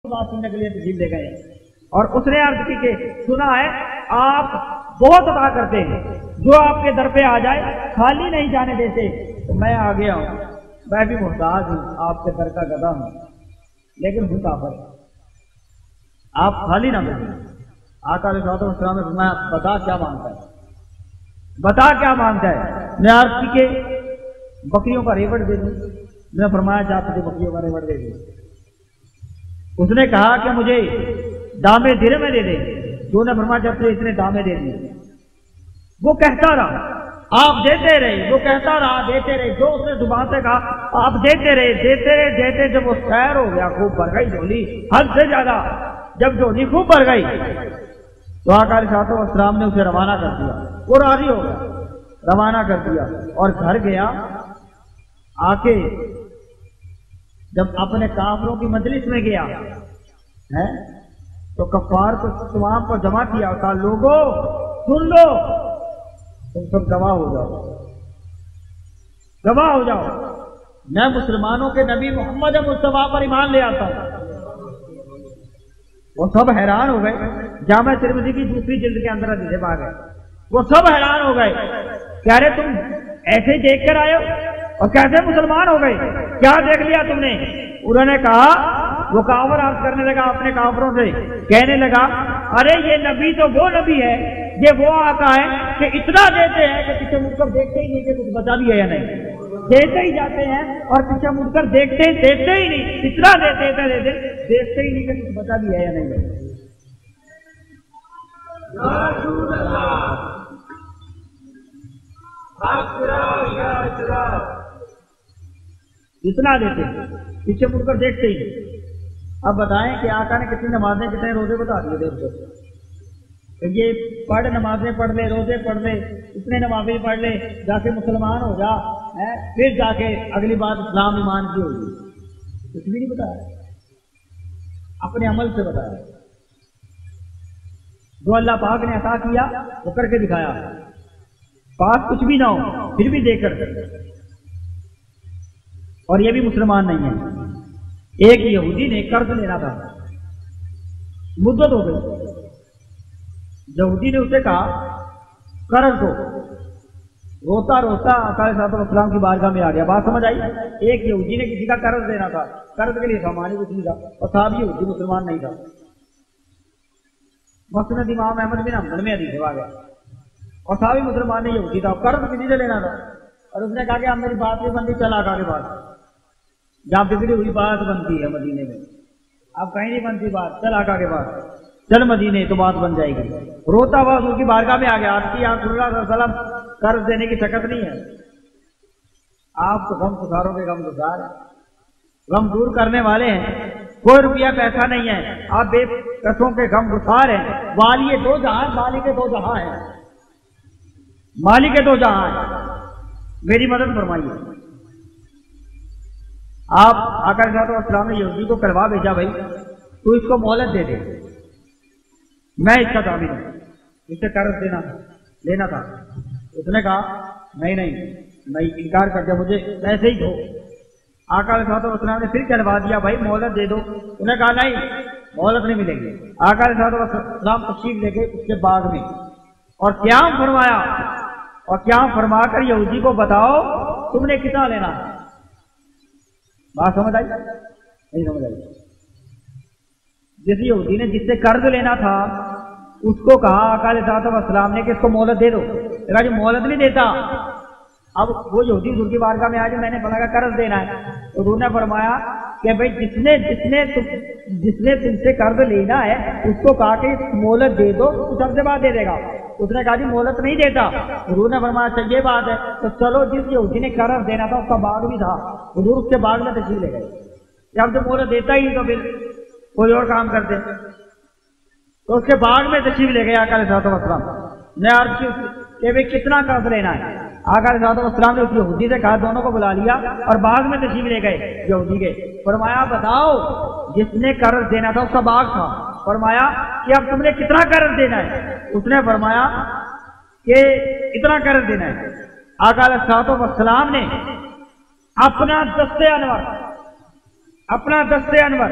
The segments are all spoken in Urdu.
بات سننے کے لیے تشریف لے گئے اور اس نے عرض کی کہ سنا ہے آپ بہت عطا کرتے ہیں، جو آپ کے در پہ آ جائے خالی نہیں جانے دیتے۔ تو میں آ گیا ہوں، میں بھی محتاج ہوں، آپ کے در کا گدا ہوں، لیکن ہوں کافر، آپ خالی نہ بھیجیں۔ آقا علیہ السلام نے فرمایا بتا کیا مانگتا ہے، بتا کیا مانگتا ہے۔ میں عرض کی کہ بکریوں کا ریوڑ دے دوں۔ میں نے فرمایا جا تجھے بکریوں کا ریوڑ دے دوں۔ اس نے کہا کہ مجھے دامے درہم میں دے دے۔ جو نے فرمایا جب سے اس نے دامے دے دیے۔ وہ کہتا رہا آپ دیتے رہے، وہ کہتا رہا دیتے رہے، جو اس نے زبان سے کہا آپ دیتے رہے دیتے رہے دیتے۔ جب وہ سیر ہو گیا، خوب بھر گئی جھولی، حد سے زیادہ جب جھولی خوب بھر گئی تو آقا علیہ السلام نے اسے روانہ کر دیا۔ وہ راضی ہو گیا، روانہ کر دیا اور گھر گیا۔ آ کے جب اپنے کافروں کی مجلس میں گیا ہے تو کفار کو تمام کو جمع کیا اور کہا لوگوں سن لو، تم سب گواہ ہو جاؤ، گواہ ہو جاؤ، میں مسلمانوں کے نبی محمد مصطفیٰ پر ایمان لے آتا ہوں۔ وہ سب حیران ہو گئے۔ جامع ترمذی کی دوسری جلد کے اندر حدیث آ گئے، وہ سب حیران ہو گئے، کہہ رہے تم ایسے دیکھ کر آئے ہو اور کیسے مسلمان ہو گئے، کیا دیکھ لیا تم نے؟ انہوں نے کہا، وہ کافر عرض کرنے لگا اپنے کافروں سے، کہنے لگا ارے یہ نبی تو وہ نبی ہے، یہ وہ آقا ہے کہ اتنا دیتے ہیں کہ پیچھے مڑ کر دیکھتے ہی نہیں کہ کچھ بچا بھی ہے یا نہیں، دیتے ہی جاتے ہیں اور پیچھے مڑ کر دیکھتے ہی نہیں، اتنا دیتے دیکھتے ہی نہیں کہ کچھ بچا بھی ہے یا نہیں۔ اتنا دیتے پیچھے مڑ کر دیکھتے ہی نہیں۔ اب بتائیں کہ آقا نے کتنی نمازیں کتنے روزے بتا دیے تھے، یہ پڑھ نمازیں پڑھ لے، روزے پڑھ لے، اتنے نمازیں پڑھ لے، جا کے مسلمان ہو جا، پھر جا کے اگلی بات اسلام ایمان کی ہوگی۔ کچھ بھی نہیں بتایا، اپنے عمل سے بتایا۔ جو اللہ پاک نے عطا کیا وہ کر کے دکھایا، پاس کچھ بھی نہ ہو پھر بھی دے کر۔ اور یہ بھی مسلمان نہیں ہے۔ ایک یہودی نے قرض لینا تھا، مدت ہو گئی، یہودی نے اسے کہا قرض دو، روتا روتا آقا علیہ السلام کی بارگاہ میں آ گیا۔ بات سمجھ آئی؟ ایک یہودی نے کسی کا قرض دینا تھا، قرض کے لیے سامان ہی کچھ نہیں تھا، اور صاحب یہودی مسلمان نہیں تھا۔ مسند امام احمد بن حنبل میں حدیث آ گیا، اور صحابی مسلمان نے یہودی تھا، قرض کسی سے لینا تھا، اور اس نے کہا کہ اب میری بات نہیں بنتی، چل آقا کے پاس، جہاں بگڑی ہوئی بات بنتی ہے مدینے میں، اب کہیں نہیں بنتی بات، چل آقا کے پاس، چل مدینے تو بات بن جائے گی۔ روتا ہوا اس کی بارگاہ میں آ گیا، آپ کی آپ صلی اللہ علیہ وسلم قرض دینے کی شکت نہیں ہے، آپ تو غم گساروں کے غم گسار ہیں، غم دور کرنے والے ہیں، کوئی روپیہ پیسہ نہیں ہے، آپ بے کسوں کے غم گسار ہیں، والی دو جہاں، مالی کے دو جہاں ہیں، مالی کے دو جہاں ہیں، میری مدد فرمائیے۔ آپ آقا علیہ السلام نے یہودی کو کروا بھیجا، بھائی تو اس کو مہلت دے دے، میں اس کا ضامن ہوں، اسے قرض لینا تھا۔ اس نے کہا نہیں میں انکار کر دیا، مجھے ایسے ہی دو۔ آقا علیہ السلام نے پھر کہلوا دیا، بھائی مہلت دے دو۔ انہوں نے کہا نہیں مہلت نہیں ملے گی۔ آقا علیہ السلام تشریف لے گئے اس کے باغ میں، اور قیام فرمایا، اور قیام فرما کر یہودی کو بتاؤ تم نے کتنا لینا ہے۔ بات سمجھ آئی؟ نہیں سمجھ آئی؟ جس یہودی نے جس سے قرض لینا تھا اس کو کہا آقا علیہ السلام نے کہ اس کو مہلت دے دو، کہا جو مہلت نہیں دیتا۔ اب وہ یہودی حضور کی بارگاہ میں آج میں نے بڑا قرض دینا ہے، تو حضور نے فرمایا کہ بھائی جس نے تم سے قرض لینا ہے اس کو کہا کہ مہلت دے دو، کچھ عرصے بعد دے دے گا۔ اس نے کہا جی مہلت نہیں دیتا۔ حضور نے فرمایا اچھا یہ بات ہے، تو چلو جس یہودی نے قرض دینا تھا اس کا باغ بھی تھا، حضور اس کے باغ میں تشریف لے گئے۔ جب تو مہلت دیتا ہی تو پھر کوئی اور کام کرتے، تو اس کے باغ میں تشریف لے گئے آقا علیہ السلام نے۔ عرض کی کہ بھائی کتنا قرض لینا ہے؟ آقا علیہ السلام نے اس یہودی سے کہا، دونوں کو بلا لیا اور باغ میں تشریف لے گئے یہودی کے۔ فرمایا بتاؤ جس نے قرض دینا تھا اس کا باغ تھا، فرمایا کہ اب تم نے کتنا قرض دینا ہے؟ اس نے فرمایا کہ اتنا قرض دینا ہے۔ آقا علیہ السلام نے اپنا دست انور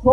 100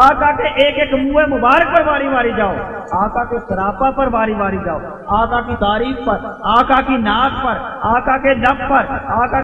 آقا کے ایک ایک منہ مبارک پر واری واری جاؤ، آقا کے سراپا پر واری واری جاؤ، آقا کی تعریف پر، آقا کی ناک پر، آقا کے لب پر، آقا